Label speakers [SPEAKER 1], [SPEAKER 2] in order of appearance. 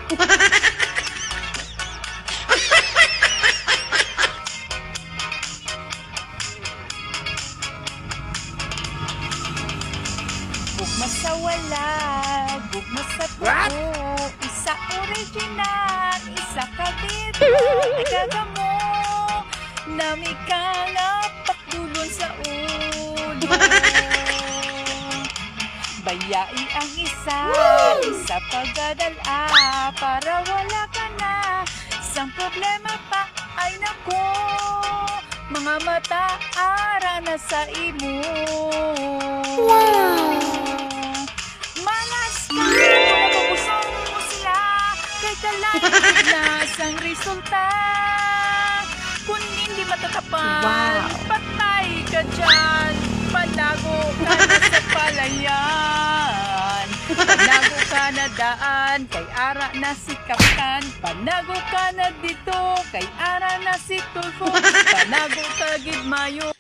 [SPEAKER 1] Bugma sa wala, bugma sa tuo. Isa original, isa kabit. Agaga mo, nami ka nga patulon sa ulo. Bayai ang isa, isa pagadala. Para wala ka na, isang problema pa ay nako. Mga mata ara na sa imo. Malas ka, mabubusong mo sila. Kay kalagit na sang resulta. Kung hindi matatapan, patay ka dyan. Panago ka na sa palayan. Panago ka na daan, kay ara na si Kapitan. Panago ka na dito, kay ara na si Tulfo. Panago ka gid mayo.